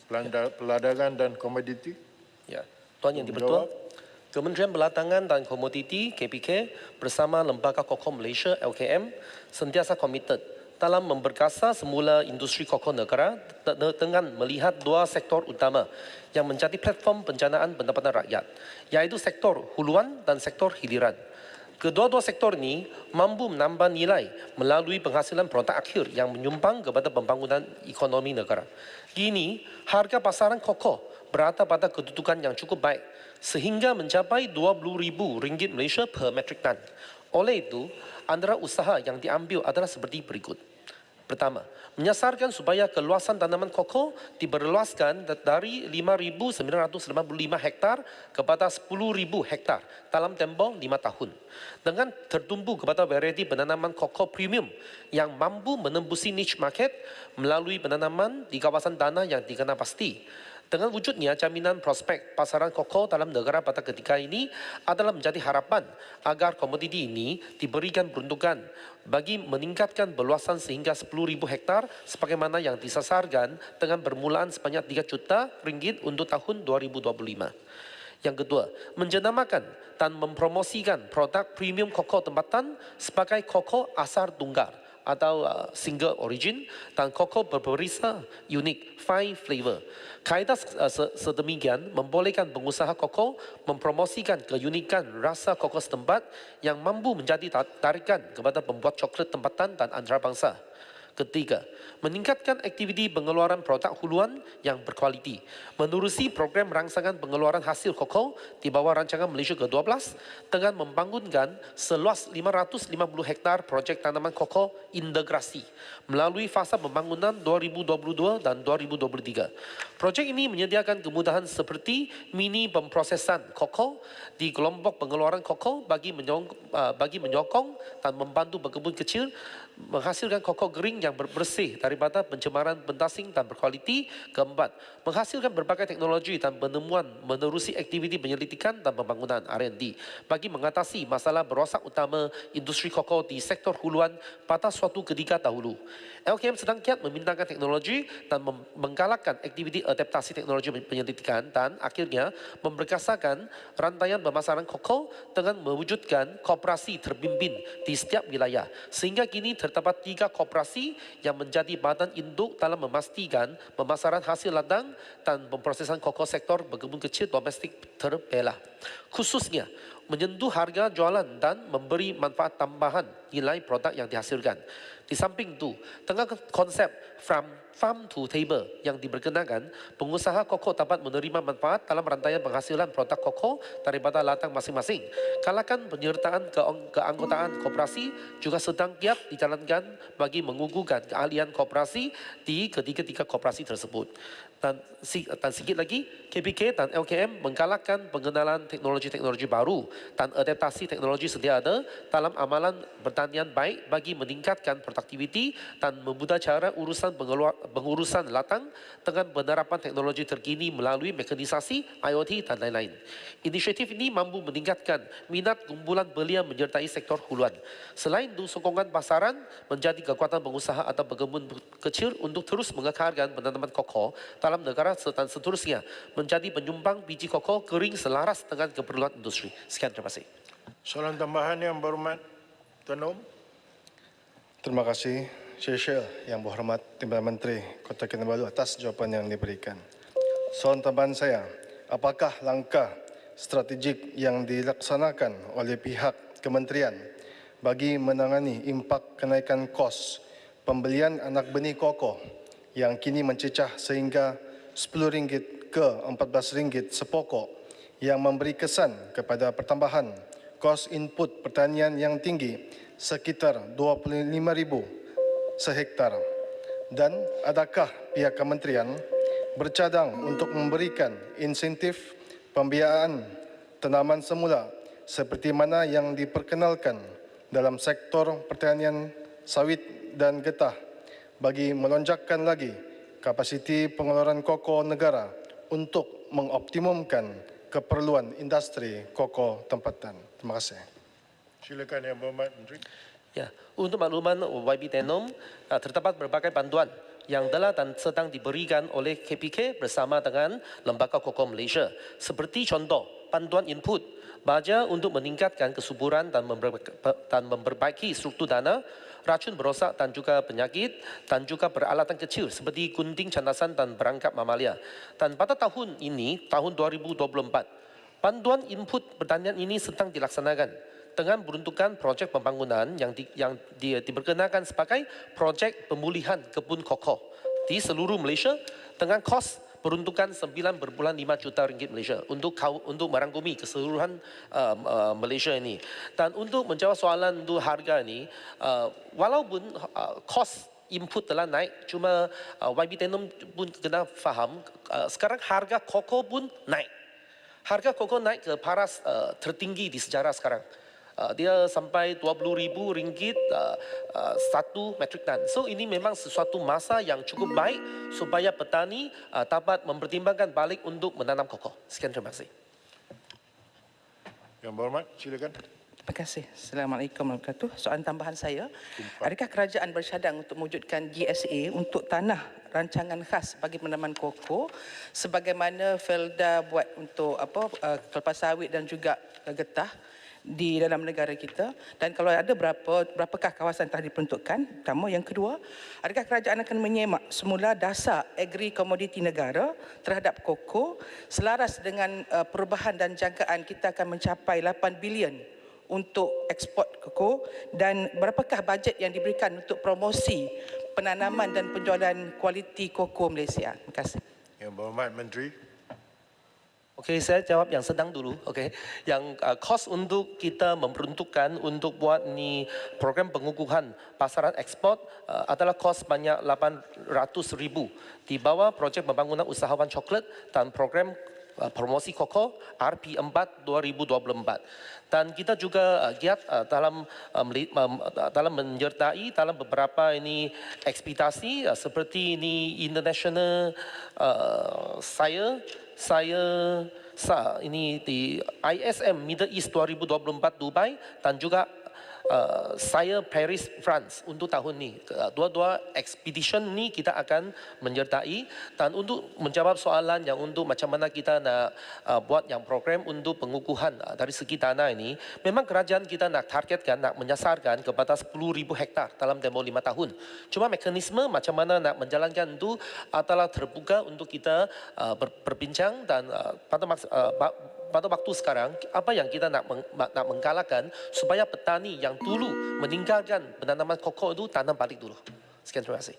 Perdagangan dan Komoditi. Ya, Tuan Yang Dipertua, Kementerian Perdagangan dan Komoditi KPK bersama Lembaga Kokok Malaysia LKM sentiasa komited dalam memperkasa semula industri kokok negara dengan melihat dua sektor utama yang menjadi platform penjanaan pendapatan rakyat, yaitu sektor huluan dan sektor hiliran. Kedua-dua sektor ini mampu menambah nilai melalui penghasilan produk akhir yang menyumbang kepada pembangunan ekonomi negara. Kini, harga pasaran kokok berada pada kedudukan yang cukup baik sehingga mencapai RM20,000 Malaysia per metric ton. Oleh itu, antara usaha yang diambil adalah seperti berikut. Pertama, menyasarkan supaya keluasan tanaman kokok diberluaskan dari 5.985 hektar kepada 10.000 hektar dalam tempoh 5 tahun. Dengan tertumpu kepada varieti penanaman kokok premium yang mampu menembusi niche market melalui penanaman di kawasan tanah yang dikenal pasti. Dengan wujudnya jaminan prospek pasaran kokok dalam negara pada ketika ini adalah menjadi harapan agar komoditi ini diberikan peruntukan bagi meningkatkan berluasan sehingga 10.000 hektar sebagaimana yang disasarkan dengan permulaan sebanyak RM3 juta untuk tahun 2025. Yang kedua, menjenamakan dan mempromosikan produk premium kokok tempatan sebagai kokok asal tunggal atau single origin dan kokok berperisa unik 5 flavor. Kaedah sedemikian membolehkan pengusaha kokok mempromosikan keunikan rasa kokok setempat yang mampu menjadi tarikan kepada pembuat coklat tempatan dan antarabangsa. Ketiga, meningkatkan aktiviti pengeluaran produk huluan yang berkualiti. Menerusi program rangsangan pengeluaran hasil kokok di bawah rancangan Malaysia ke-12 dengan membangunkan seluas 550 hektar projek tanaman kokok integrasi melalui fasa pembangunan 2022 dan 2023. Projek ini menyediakan kemudahan seperti mini pemprosesan kokok di kelompok pengeluaran kokok bagi menyokong dan membantu pekebun kecil menghasilkan kokok kering yang bersih daripada pencemaran pentasing dan berkualiti. Keempat, menghasilkan berbagai teknologi dan penemuan menerusi aktiviti penyelidikan dan pembangunan R&D bagi mengatasi masalah berosak utama industri kokok di sektor huluan pada suatu ketika dahulu. LKM sedang giat membintangkan teknologi dan menggalakkan aktiviti adaptasi teknologi penyelidikan dan akhirnya memperkasakan rantaian pemasaran kokok dengan mewujudkan koperasi terpimpin di setiap wilayah. Sehingga kini terdapat 3 koperasi yang menjadi badan induk dalam memastikan pemasaran hasil ladang dan pemprosesan kokok sektor berkebun kecil domestik terbelah. Khususnya menyentuh harga jualan dan memberi manfaat tambahan nilai produk yang dihasilkan. Di samping itu, tengah konsep from farm to table yang diperkenalkan, pengusaha kokok dapat menerima manfaat dalam rantaian penghasilan produk kokok daripada ladang masing-masing. Kalakan penyertaan keanggotaan koperasi juga sedang giat dijalankan bagi mengukuhkan keahlian koperasi di ketiga koperasi tersebut. Dan sikit lagi, KPK dan LKM menggalakkan pengenalan teknologi-teknologi baru dan adaptasi teknologi sedia ada dalam amalan pertanian baik bagi meningkatkan produktiviti dan memudah cara pengurusan ladang dengan penerapan teknologi terkini melalui mekanisasi, IoT dan lain-lain. Inisiatif ini mampu meningkatkan minat kumpulan belia menyertai sektor huluan. Selain itu, sokongan pasaran menjadi kekuatan pengusaha atau pekebun kecil untuk terus mengekalkan penanaman kokok dalam negara dan seterusnya menjadi penyumbang biji kokok kering selaras dengan keperluan industri. Sekian, terima kasih. Soalan tambahan yang berhormat Tuan Om. Terima kasih Syekh Yang Berhormat Timbalan Menteri Kota Kinabalu atas jawapan yang diberikan. Soalan tambahan saya, apakah langkah strategik yang dilaksanakan oleh pihak kementerian bagi menangani impak kenaikan kos pembelian anak benih kokok yang kini mencecah sehingga RM10 ke RM14 sepokok yang memberi kesan kepada pertambahan kos input pertanian yang tinggi sekitar RM25,000 sehektar? Dan adakah pihak kementerian bercadang untuk memberikan insentif pembiayaan tanaman semula seperti mana yang diperkenalkan dalam sektor pertanian sawit dan getah bagi melonjakkan lagi kapasiti pengeluaran kokok negara untuk mengoptimumkan keperluan industri kokok tempatan? Terima kasih. Silakan Yang Berhormat Menteri. Ya, untuk makluman YB Tenom, terdapat berbagai bantuan yang telah dan sedang diberikan oleh KPK bersama dengan Lembaga Kokok Malaysia. Seperti contoh, panduan input, baja untuk meningkatkan kesuburan dan memperbaiki struktur dana, racun berosak dan juga penyakit, dan juga peralatan kecil seperti gunting, candasan dan perangkap mamalia. Dan pada tahun ini, tahun 2024, panduan input pertanian ini sedang dilaksanakan dengan peruntukan projek pembangunan yang diperkenalkan sebagai projek pemulihan kebun kokok di seluruh Malaysia dengan kos peruntukan 9,5 juta ringgit Malaysia untuk merangkumi keseluruhan Malaysia ini. Dan untuk menjawab soalan untuk harga ini, walaupun kos input telah naik, cuma YB Tenom pun kena faham, sekarang harga kokok pun naik. Harga kokok naik ke paras tertinggi di sejarah sekarang. Dia sampai RM20,000 satu metrik tan. So ini memang sesuatu masa yang cukup baik supaya petani dapat mempertimbangkan balik untuk menanam kokok. Sekian, terima kasih. Yang berhormat, silakan. Terima kasih. Assalamualaikum warahmatullahi wabarakatuh. Soalan tambahan saya, adakah kerajaan bercadang untuk mewujudkan GSA untuk tanah rancangan khas bagi penanaman kokok sebagaimana Felda buat untuk kelapa sawit dan juga getah di dalam negara kita, dan kalau ada berapakah kawasan telah diperuntukkan? Pertama. Yang kedua, adakah kerajaan akan menyemak semula dasar agri komoditi negara terhadap kokok selaras dengan perubahan dan jangkaan kita akan mencapai 8 bilion untuk ekspor kokok, dan berapakah bajet yang diberikan untuk promosi penanaman dan penjualan kualiti kokok Malaysia? Terima kasih. Yang berhormat Menteri. Okey, saya jawab yang sedang dulu. Okey, yang kos untuk kita memperuntukkan untuk buat ni program pengukuhan pasaran ekspor adalah kos banyak 800,000 di bawah projek pembangunan usahawan coklat dan program promosi kokok RP4 2024. Dan kita juga giat dalam menyertai dalam beberapa ini ekspedisi seperti ini international ini di ISM Middle East 2024 Dubai dan juga saya Paris France untuk tahun ini. Dua-dua expedition ni kita akan menyertai, dan untuk menjawab soalan yang untuk macam mana kita nak buat yang program untuk pengukuhan dari segi tanah ini, memang kerajaan kita nak targetkan, nak menyasarkan kepada 10,000 hektar dalam tempoh 5 tahun. Cuma mekanisme macam mana nak menjalankan itu adalah terbuka untuk kita berbincang, dan pada waktu sekarang, apa yang kita nak menggalakkan supaya petani yang dulu meninggalkan penanaman kokok itu tanam balik dulu. Sekian, terima kasih.